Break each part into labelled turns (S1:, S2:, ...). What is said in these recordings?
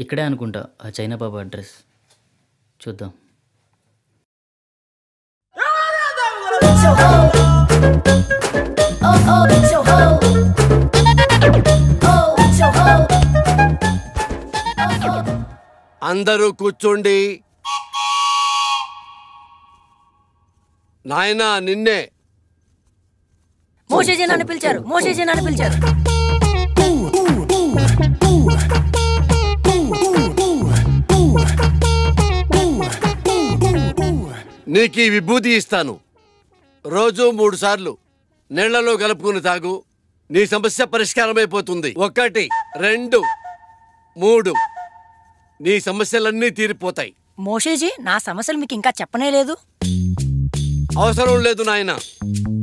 S1: ఇక్కడే అనుకుంటా ఆ చైనా బాబు అడ్రస్. చూద్దాం.
S2: అందరూ కూర్చోండి. నాయనా నిన్నే.
S3: మోషేజీ నన్ను పిలిచారు.
S2: నీకు ఈ విభూతి ఇస్తాను. రోజు 3 సార్లు నీళ్లలో కలుపుకుని తాగు. నీ సమస్య పరిష్కారమైపోతుంది. 1 2 3 నీ సమస్యలన్నీ తీరిపోతాయి.
S3: మోషేజీ నా సమస్యలు మీకు ఇంకా చెప్పనే లేదు.
S2: అవసరం లేదు నాయన.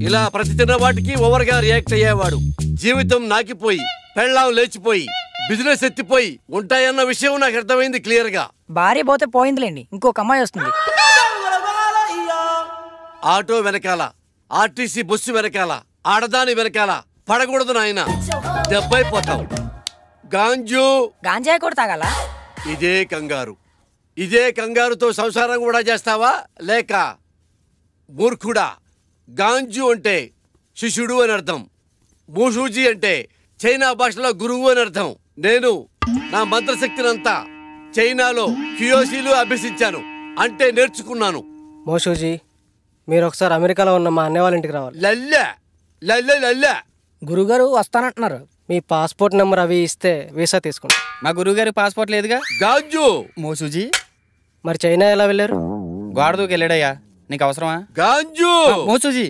S2: ఇలా ప్రతి చిన్న వాటికి ఓవర్ గా రియాక్ట్ అయ్యేవాడు జీవితం నాకిపోయి, పెళ్ళాం లేచిపోయి, బిజినెస్ ఎత్తిపోయి ఉంటాయన్న విషయం నాకు అర్థమైంది క్లియర్ గా.
S3: భార్య పోతే పోయిందిలేండి, ఇంకొక అమ్మాయి వస్తుంది.
S2: ఆటో వెనకాల, ఆర్టీసీ బస్సు వెనకాల, ఆడదాని వెనకాల పడకూడదు నాయన, దెబ్బైపోతావు.
S3: గాంజా కూడా తాగాల?
S2: ఇదే కంగారుతో సంసారం కూడా చేస్తావా? లేక మూర్ఖుడా? గాంజు అంటే శిష్యుడు అని అర్థం. మూషూజీ అంటే చైనా భాషలో గురువు అని అర్థం. నేను నా మంత్రశక్తినంతా చైనాలో క్యూయోసీలు అభ్యసించాను, అంటే నేర్చుకున్నాను.
S4: మోషూజీ మీరు ఒకసారి అమెరికాలో ఉన్న మా అన్నయ్య వాళ్ళ ఇంటికి రావాలి.
S2: లల్లె
S4: గురుగారు వస్తానంటున్నారు. మీ పాస్పోర్ట్ నెంబర్ అవి ఇస్తే వీసా తీసుకుంటాం.
S5: మా గురువుగారి పాస్పోర్ట్ లేదుగా.
S2: గాంజు
S5: మోసూజీ
S4: మరి చైనా ఎలా వెళ్ళారు?
S5: గోడదూకి వెళ్ళాడయ్యా, నీకు అవసరమా?
S2: గాంజు
S5: మోసూజీ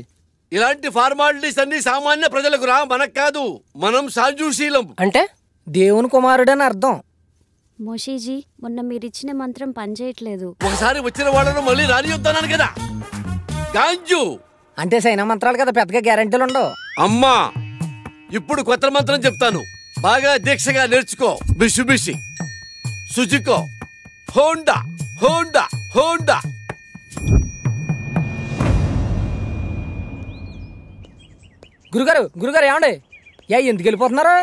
S2: ఇలాంటి ఫార్మాలిటీస్ అన్ని సామాన్య ప్రజలకు రా, మనకు కాదు. మనం సాంజుశీలం
S4: అంటే దేవుని కుమారుడని అర్థం.
S6: మోషీజీ మొన్న మీరిచ్చిన మంత్రం పనిచేయట్లేదు.
S2: ఒకసారి వచ్చిన వాళ్ళను మళ్ళీ రానియొద్దన్నాను కదా. గాంజు
S4: అంటే సైనా మంత్రాలు కదా, పెద్దగా గ్యారెంటీలు ఉండవు.
S2: అమ్మా ఇప్పుడు కొత్త మంత్రం చెప్తాను, బాగా దీక్షగా నేర్చుకో. బిషుబిషి సుజుకో హోండా హోండా హోండా.
S4: గురుగారు ఏమండి ఎందుకు వెళ్ళిపోతున్నారు?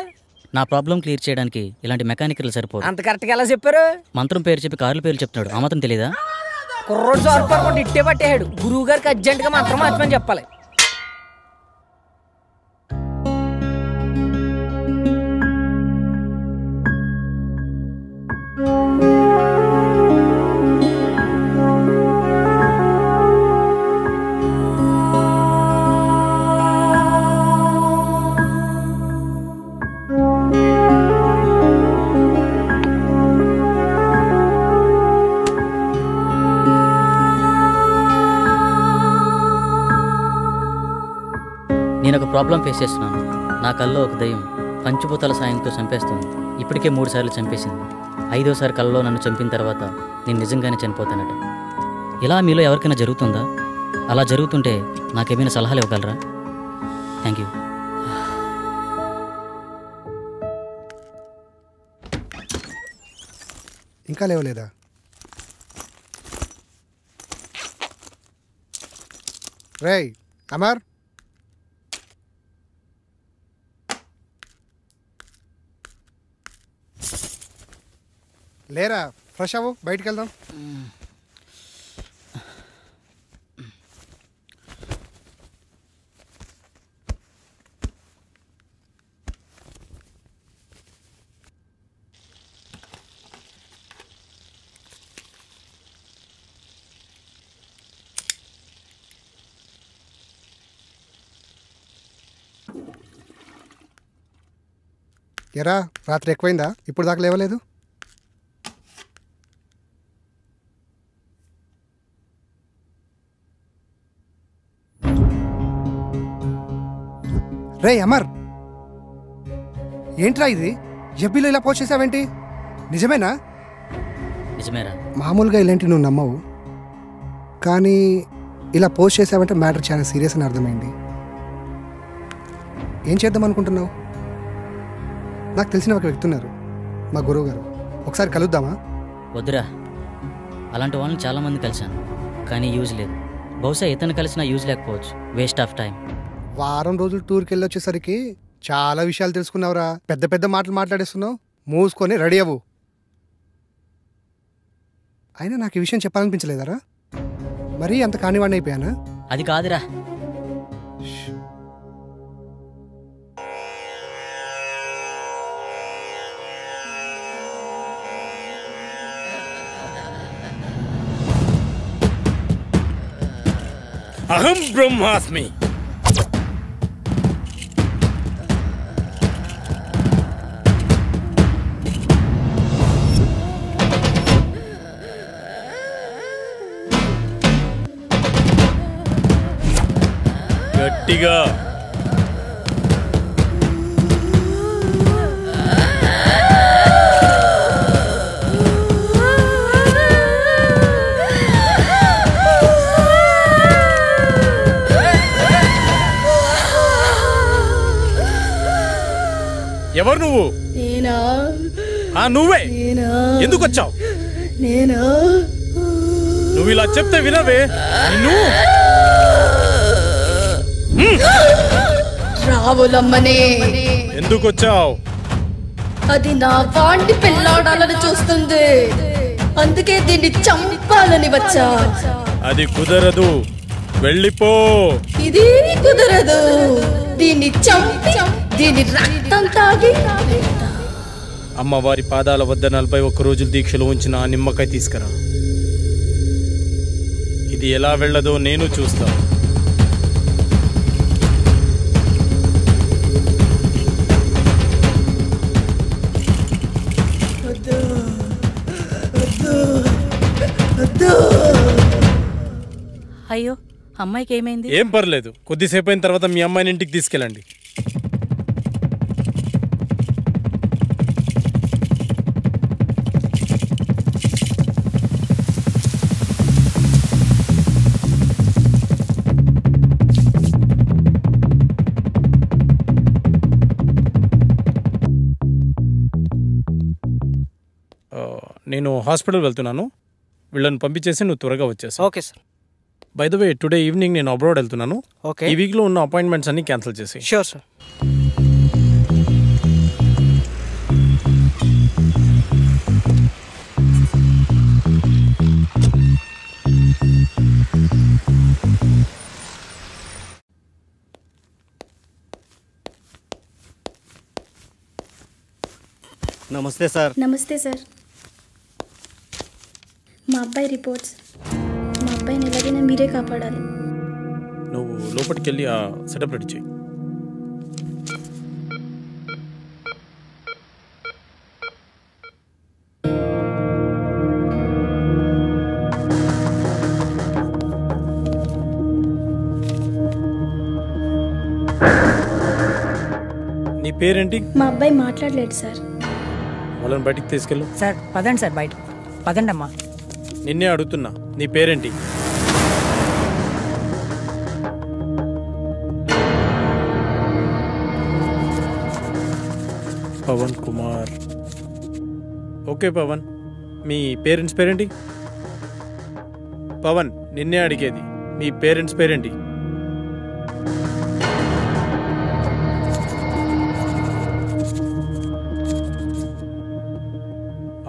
S1: నా ప్రాబ్లం క్లియర్ చేయడానికి ఇలాంటి మెకానికల్ సరిపోదు.
S4: అంత కరెక్ట్గా ఎలా చెప్పారు?
S1: మంత్రం పేరు చెప్పి కార్ల పేర్లు చెప్తున్నాడు, ఆ మాత్రం తెలీదా?
S4: కుర్రోడు జారుకోకుండా ఇట్టే పట్టేయాడు. గురువు గారికి అర్జెంట్ గా మంత్రం మార్చమని చెప్పాలి.
S1: నేను ఒక ప్రాబ్లం ఫేస్ చేస్తున్నాను. నా కల్లో ఒక దయ్యం పంచభూతాల సాయంతో చంపేస్తుంది. ఇప్పటికే 3 సార్లు చంపేసింది. 5వసారి కల్లో నన్ను చంపిన తర్వాత నేను నిజంగానే చనిపోతానట. ఇలా మీలో ఎవరికైనా జరుగుతుందా? అలా జరుగుతుంటే నాకేమైనా సలహాలు ఇవ్వగలరా? Thank you.
S7: ఇంకా లేవలేదా? రేయ్ అమర్, లేరా? ఫ్రెష్ అవ్వు, బయటికి వెళ్దాం. ఎరా రాత్రి ఎక్కువైందా? ఇప్పుడు దాకా లేవలేదు? రే అమర్, ఏంట్రా ఇది? ఎబ్బీలో ఇలా పోస్ట్ చేసావేంటి? నిజమేనా?
S1: నిజమేరా.
S7: మామూలుగా ఇలాంటి నువ్వు నమ్మవు, కానీ ఇలా పోస్ట్ చేసావంటే మ్యాటర్ చాలా సీరియస్ అని అర్థమైంది. ఏం చేద్దాం అనుకుంటున్నావు? నాకు తెలిసిన ఒక వ్యక్తి ఉన్నారు, మా గురువు గారు. ఒకసారి కలుద్దామా?
S1: వద్దురా, అలాంటి వాళ్ళని చాలామంది కలిశాను, కానీ యూజ్ లేదు. బహుశా ఇతను కలిసినా యూజ్ లేకపోవచ్చు. Waste of time.
S7: వారం రోజులు టూర్కి వెళ్ళి వచ్చేసరికి చాలా విషయాలు తెలుసుకున్నావురా. పెద్ద పెద్ద మాటలు మాట్లాడేస్తున్నావు. మూసుకొని రెడీ అవ్వు. అయినా నాకు ఈ విషయం చెప్పాలనిపించలేదరా? మరీ అంత కానివాడిని అయిపోయానా?
S1: అది కాదురా.
S8: అహం బ్రహ్మాస్మి. గట్టిగా ఎవరు నువ్వు?
S9: నేనా?
S8: నువ్వే.
S9: నేనా?
S8: ఎందుకు వచ్చావు?
S9: నేనా?
S8: నువ్వు ఇలా చెప్తే వినవే.
S9: రావులమ్మనే.
S8: ఎందుకు వచ్చావు?
S9: అది నా వాంటి పెళ్ళాడాలని చూస్తుంది, అందుకే దీన్ని చంపాలని వచ్చా.
S8: అది కుదరదు, వెళ్ళిపో.
S9: ఇది కుదరదు, దీన్ని చంపి దీని రక్తం తాగి.
S8: అమ్మవారి పాదాల వద్ద 41 రోజులు దీక్షలో ఉంచిన ఆ నిమ్మకాయ తీసుకురా. ఇది ఎలా వెళ్ళదో నేను చూస్తా.
S3: అయ్యో, అమ్మాయికి ఏమైంది?
S8: ఏం పర్లేదు, కొద్దిసేపు అయిన తర్వాత మీ అమ్మాయిని ఇంటికి తీసుకెళ్ళండి. నేను హాస్పిటల్ వెళ్తున్నాను, వీళ్ళని పంపించేసి నువ్వు త్వరగా వచ్చేసావు.
S5: Okay sir.
S8: By the way, today evening నేను అబ్రాడ్ వెళ్తున్నాను.
S5: ఓకే.
S8: ఈ వీక్లో ఉన్న అపాయింట్మెంట్స్ అన్ని క్యాన్సిల్ చేసి.
S5: Sure sir.
S10: నమస్తే సార్.
S9: నమస్తే సార్. మా అబ్బాయి రిపోర్ట్స్. మా అబ్బాయిని ఎలాగైనా మీరే కాపాడాలి.
S8: నువ్వు లోపలికి వెళ్ళి ఆ సెటప్ రెడీ చేయి. నీ పేరేంటి?
S9: మా అబ్బాయి మాట్లాడలేడు సార్.
S8: వాళ్ళని బయటికి తీసుకెళ్ళు.
S3: సార్ పదండి సార్, బయట పదండి అమ్మా.
S8: నిన్నే అడుగుతున్నా, నీ పేరేంటి? పవన్ కుమార్. ఓకే పవన్, మీ పేరెంట్స్ పేరేంటి? పవన్, నిన్నే అడిగేది, మీ పేరెంట్స్ పేరేంటి?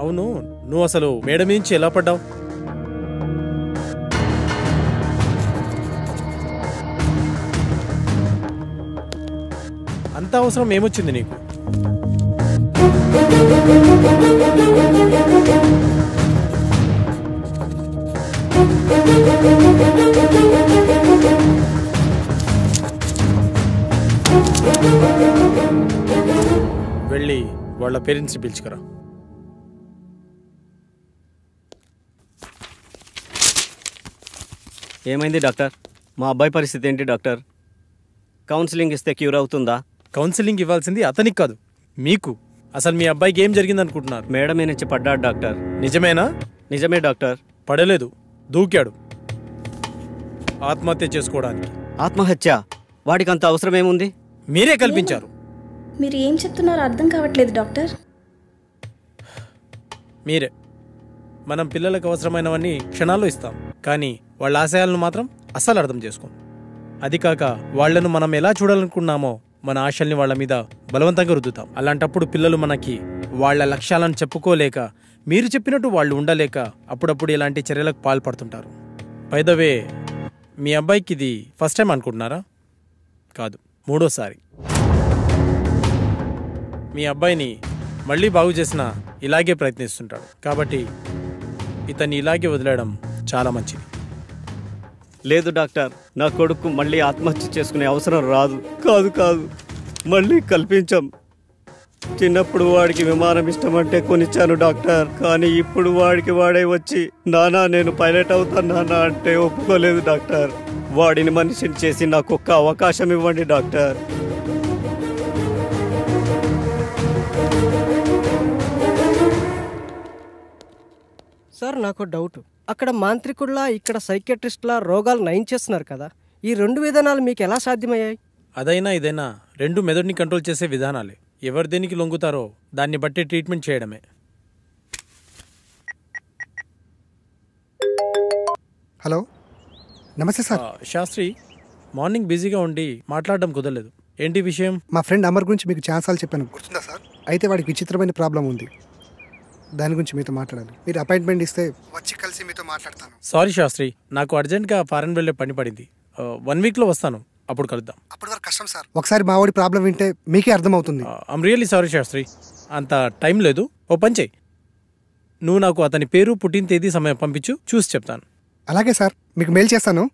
S8: అవును, నువ్వు అసలు మేడ నుంచి ఎలా పడ్డావు? అంత అవసరం ఏమొచ్చింది నీకు? వెళ్ళి వాళ్ళ పేరెంట్స్ని పిలుచుకురా.
S10: ఏమైంది డాక్టర్? మా అబ్బాయి పరిస్థితి ఏంటి డాక్టర్? కౌన్సిలింగ్ ఇస్తే క్యూర్ అవుతుందా?
S8: కౌన్సిలింగ్ ఇవ్వాల్సింది అతనికి కాదు, మీకు. అసలు మీ అబ్బాయికి ఏం జరిగింది అనుకుంటున్నారు?
S10: మేడ మీద నుంచి పడ్డాడు డాక్టర్.
S8: నిజమేనా?
S10: నిజమే డాక్టర్.
S8: పడలేదు, దూకాడు ఆత్మహత్య చేసుకోవడానికి.
S10: ఆత్మహత్య? వాడికి అంత అవసరం ఏముంది?
S8: మీరే కల్పించారు.
S9: మీరు ఏం చెప్తున్నారో అర్థం కావట్లేదు డాక్టర్.
S8: మీరే. మనం పిల్లలకు అవసరమైనవన్నీ క్షణాల్లో ఇస్తాం, కానీ వాళ్ళ ఆశయాలను మాత్రం అస్సలు అర్థం చేసుకోం. అది కాక వాళ్లను మనం ఎలా చూడాలనుకున్నామో మన ఆశల్ని వాళ్ళ మీద బలవంతంగా రుద్దుతాం. అలాంటప్పుడు పిల్లలు మనకి వాళ్ళ లక్ష్యాలను చెప్పుకోలేక మీరు చెప్పినట్టు వాళ్ళు ఉండలేక అప్పుడప్పుడు ఇలాంటి చర్యలకు పాల్పడుతుంటారు. బై ద వే, మీ అబ్బాయికి ఇది ఫస్ట్ టైం అనుకుంటున్నారా? కాదు, 3వసారి. మీ అబ్బాయిని మళ్ళీ బాగు చేసినా ఇలాగే ప్రయత్నిస్తుంటాడు. కాబట్టి ఇతన్ని ఇలాగే వదిలేయడం చాలా మంచిది.
S10: లేదు డాక్టర్, నా కొడుకు మళ్ళీ ఆత్మహత్య చేసుకునే అవసరం రాదు. కాదు మళ్ళీ కల్పించాం. చిన్నప్పుడు వాడికి విమానం ఇష్టమంటే కొనిచ్చాను డాక్టర్. కానీ ఇప్పుడు వాడికి వాడే వచ్చి నానా నేను పైలట్ అవుతాను నానా అంటే ఒప్పుకోలేదు డాక్టర్. వాడిని మనిషిని చేసి నాకు ఒక్క అవకాశం ఇవ్వండి డాక్టర్.
S11: సార్ నాకు డౌట్, అక్కడ మాంత్రికుల్లా ఇక్కడ సైకియాట్రిస్ట్లా రోగాలు నయం చేస్తున్నారు కదా, ఈ 2 విధానాలు మీకు ఎలా సాధ్యమయ్యాయి?
S8: అదైనా ఇదైనా 2 మెదడుని కంట్రోల్ చేసే విధానాలే. ఎవరు దేనికి లొంగుతారో దాన్ని బట్టి ట్రీట్మెంట్ చేయడమే.
S7: హలో, నమస్తే సార్.
S8: శాస్త్రి, మార్నింగ్ బిజీగా ఉండి మాట్లాడడం కుదరలేదు. ఏంటి విషయం?
S7: మా ఫ్రెండ్ అమర్ గురించి మీకు ఛాన్సాలు చెప్పాను, గుర్తుందా సార్? అయితే వాడికి విచిత్రమైన ప్రాబ్లం ఉంది. దాని గురించి మీతో మాట్లాడాలి. మీరు అపాయింట్మెంట్ ఇస్తే వచ్చి కలిసి మీతో మాట్లాడతాను.
S8: సారీ శాస్త్రి, నాకు అర్జెంట్గా ఫారెన్ వెళ్ళే పని పడింది. 1 వీక్లో వస్తాను, అప్పుడు కలుద్దాం.
S7: అప్పటి వరకు కష్టం సార్. ఒకసారి మా వాడి ప్రాబ్లం వింటే మీకే అర్థమవుతుంది.
S8: ఐమ్ రియల్లీ సారీ శాస్త్రి, అంత టైం లేదు. ఓ పని చెయ్యి, నువ్వు నాకు అతని పేరు, పుట్టిన తేదీ, సమయం పంపించు, చూసి చెప్తాను.
S7: అలాగే సార్, మీకు మెయిల్ చేస్తాను.